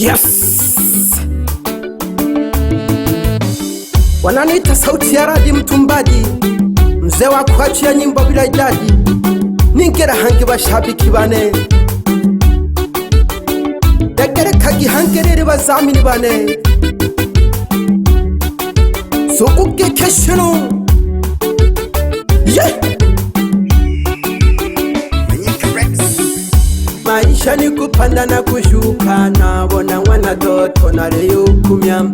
Yes. Wananiita sauti ya radi mtumbadi, mzee wa kuachia nyimbo bila idadi. Ningera hangi bashabiki bane, degere kagi hangerere bazamini bane. Sokuke keshino, yeah. Maisha ni kupanda na kushuka, nabona wana doto na leo kumya.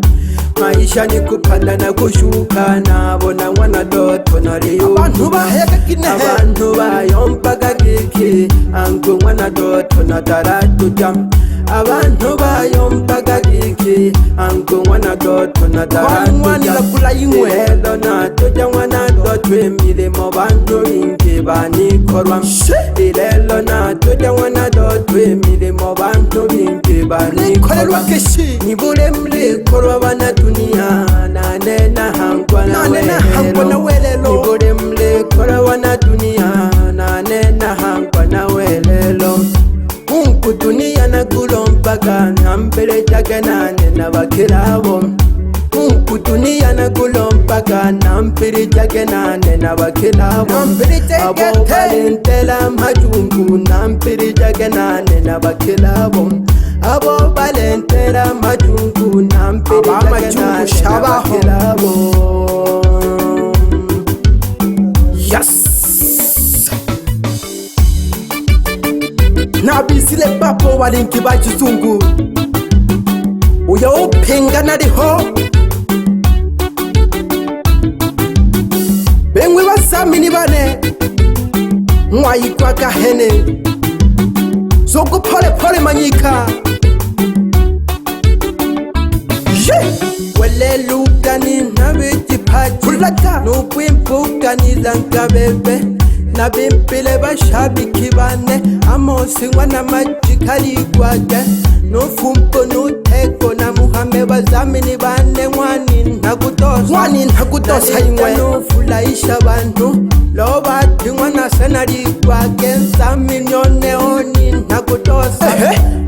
Maisha ni kupanda na kushuka, nabona wana doto na leo. Abantu baheka kinehe, abantu bayompaga giki, angu wana doto na daratu jam. Abantu bayompaga giki, angu wana doto na daratu jam. Lelo na tuja wana doto emilimo bantu bingi banikorwa. Lelo na tuja wana doto emilimo bantu bingi banikorwa. Nibule mlikorwa bana dunia, nane na hangwa na welelo. Nibule mlikorwa bana dunia, nane na hangwa na welelo. Mungu dunia na kulompaga, nambele jage nane na bakirabo. Mungu dunia na kulompaga, nampiri jage nane na bakirabo. Abo balentela majungu, nampiri jage nane na bakirabo. Abo balentela majungu, nampiri jage nane na bakirabo. Yes. Nabisile papo walinki bachizungu, uya upinga nariho. Bengwe basamini bane, mwayikwa gahene. Zogo pole pole Manyika, yeah. Wele lugani nabijipaji, nubwimpuga nizankabebe. Nabimpile bashabiki bane, amosi wana majikari gwage. Nufumpo nuteko na muhame bazamini bane. Mwani ntakutosa imwe, nufulaisha bantu lobati mwana senari gwage. Nsaminyone oni ntakutosa,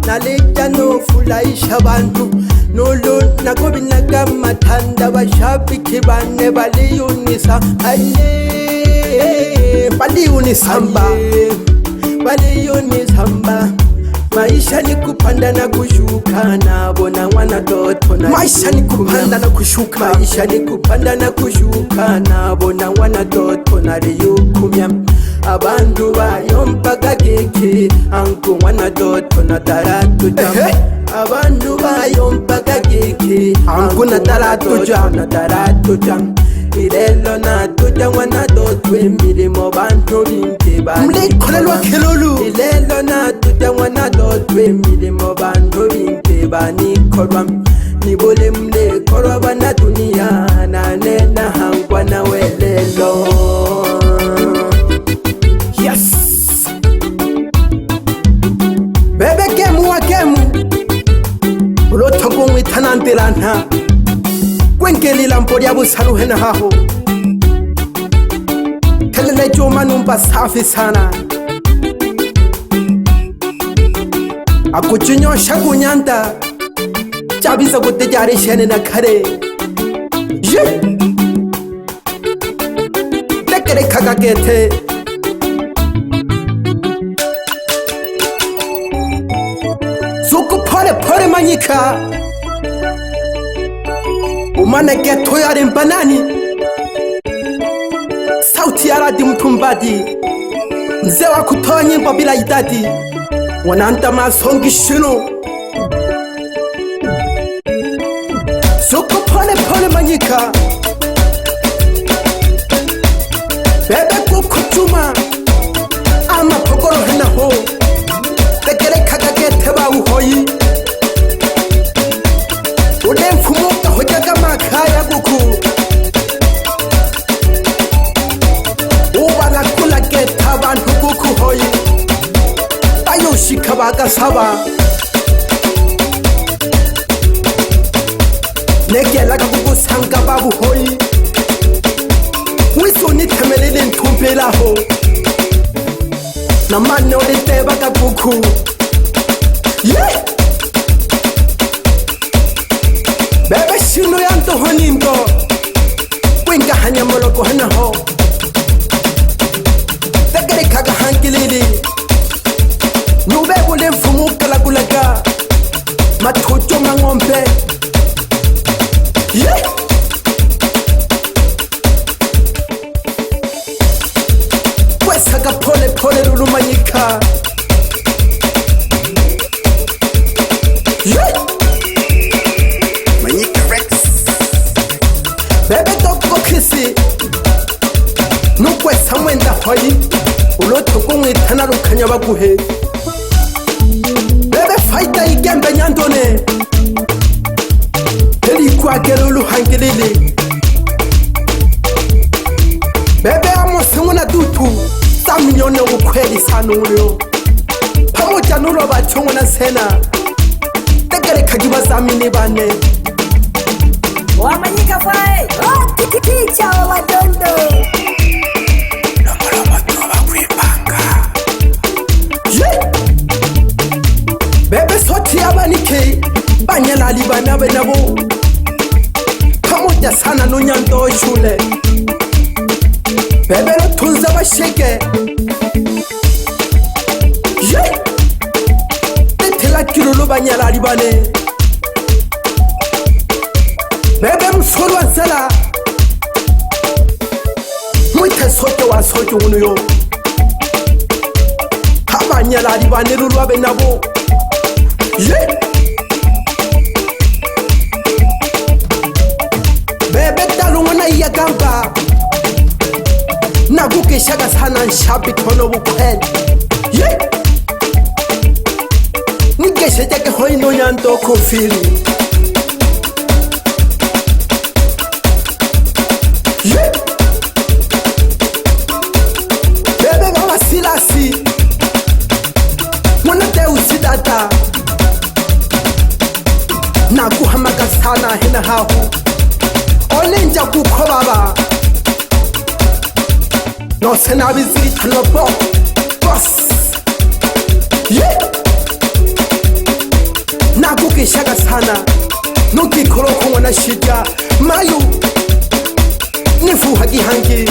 nalija nufulaisha bantu. Nulu nakobinaga matanda, bashabiki bane baliyunisa. Baliyunisamba, baliyunisamba. Maisha ni kupanda na kushuka, nabona wana doto na. Maisha ni kupanda na kushuka, maisha ni kupanda na kushuka, nabona wana doto na liyukumya. Abantu bayompaga giki, angu wana doto na daratu jam. Abantu bayompaga giki, angu na daratu jam. Lelo na tuja wana doto emilimo bantu bingi banikorwa. Lelo na tuja wana doto emilimo bantu bingi banikorwa. Nibule mlikorwa bana dunia, nane na hangwa na welelo. Yes. Bebe gemu wa gemu, ulotogo mwitanandirana. Kwengeli lampo ya busaluhe na haho, kelele Juma numba safi sana. Akuchinyosha kunyanda, chabisa kutejari shene na kare. Yeah. Lekere kagagete, suku pole pole Manyika. Umane geto ya rimbanani, sauti ya radi mtumbadi, mzee wa kutoa nyimbo bila idadi. Wananta masongi shino, suko pole pole Manyika. Bebe kuku Juma, ama pogoro hena ho. Tegere kagagete ba uhoyi, udemfumuka hojaga makaya guku. Ubala kula geta bantu guku hoyi, bayoshika bagasaba. Negela kugusanga babu hoyi, wisoni temelele ntumpela ho. Na mane oliteba kabuku, yeah. chino ya ntohonimbo Winga hanya moloko hana ho Tegere kaga hankilili Nube ule mfumu kalagulaga Matucho mangombe Yeah Wesaga pole pole lulu Manyika Yeah Manyika Rex Bebe toko kisi Nukwe samwenda hoyi Uloto kungwe tana lukanya baguhe Bebe faita igembe nyandone Heli kwa gelulu hangilili Bebe amose nguna dutu Saminyone ukweli sanulio Pamoja nulo bachongo na sena Tegere kajiba zamini bane Wa Manyika fwae Ticha wa wadondo Lomolomo tuwa kuipanga Yeah Bebe soti abanike Banyala libana benabo Pamoja sana nunyanto shule Bebe lo tunza basheke Yeah Tetela kilolo banyala libane Bebe msolo wansala Mwite sote wa sote unuyo Habanyala libane lulu abe nabo Yeah Bebe talunga na iya gamba Nagukeshaga sana nshabi kono bukweli Yeah Nikeshe jake hoi no nyanto kufili Yeah Bebe mama silasi Mwana te usidata Nakuhamaga sana hina hahu Olenja kuko baba No sena biziri tano boss Yeah Nagukeshaga sana Nukikoro kongwa na shija Mayu Nifu hagi hangi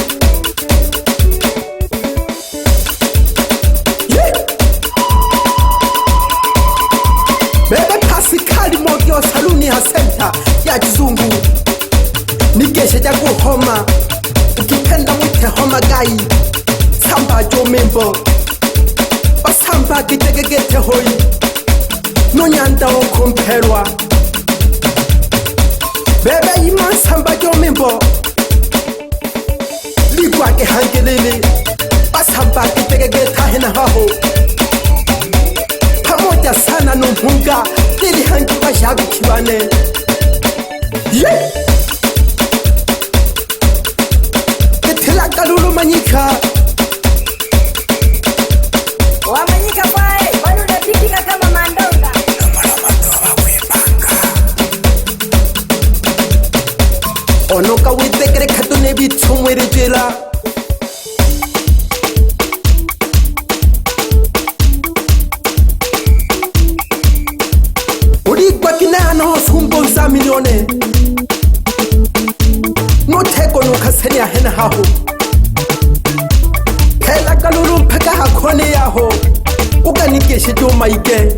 Yeah Bebe pasikali mogyo saluni ha center ya kizungu Nigeshe jagu homa Ukipenda mwite homa gai Samba jo mimbo Osamba gitegegete hoi Nonyanda okumperwa Bebe ima samba jo mimbo Ligwa ke hangilili Osamba gitegegete hina haho Pamoja sana numpunga Dili hangi bashabi kibane Yeah Ketela kalulu Manyika Wa Manyika fwae Wanu napipika kama mandonga Lomolomo tuwa kuipanga Onoka witekere katune bitumwere jela Urigwa kinano sumbo za milione Noteko nukasenya hena haho Kela kalulu mpaka hakone yaho Uganikeshe Juma ige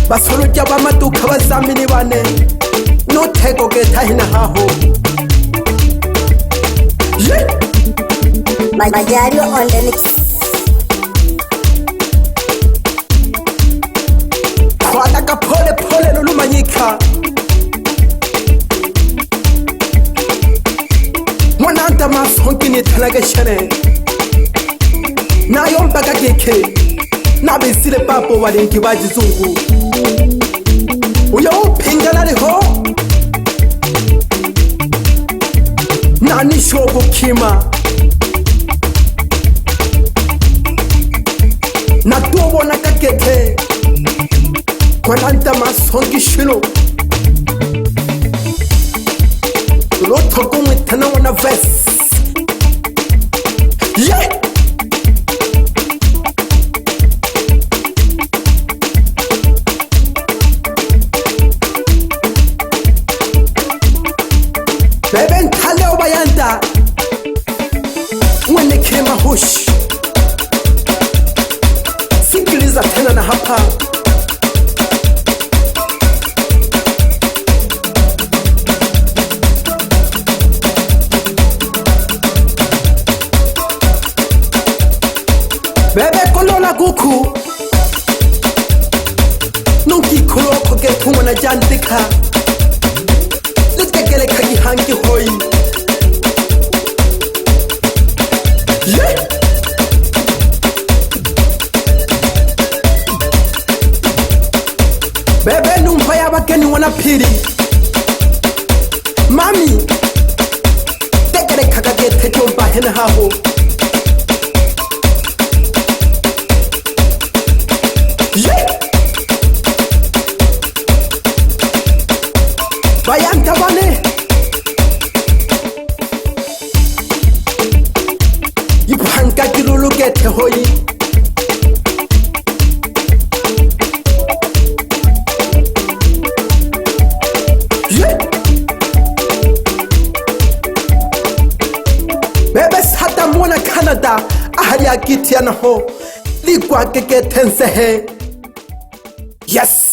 Basolo jaba maduka bazamini bane Noteko geta hena haho Yeah Majario on the mix Kwataka pole pole lulu Manyika Mwananta masonki ni talaga shane Na yombaga keke Na bisile papo walinki wajizungu Uyo upingana liho Na nishobu kima Na tuobo na kakete Mwananta masonki shilo Uloto tana wana vest Yeah tena na hapa. Bebe kolola guku nunki koloko getungo na jandika litegele kagi hangi hoi. Yeah. Bebe numpa ya bageni wanapili mami tegele kagagete jomba hena haho. Bayanta bane Ipanka kirulu gete hoyi. Bebe sata mwana Canada ahari agiti anaho ligwa gete nsehe. Yes.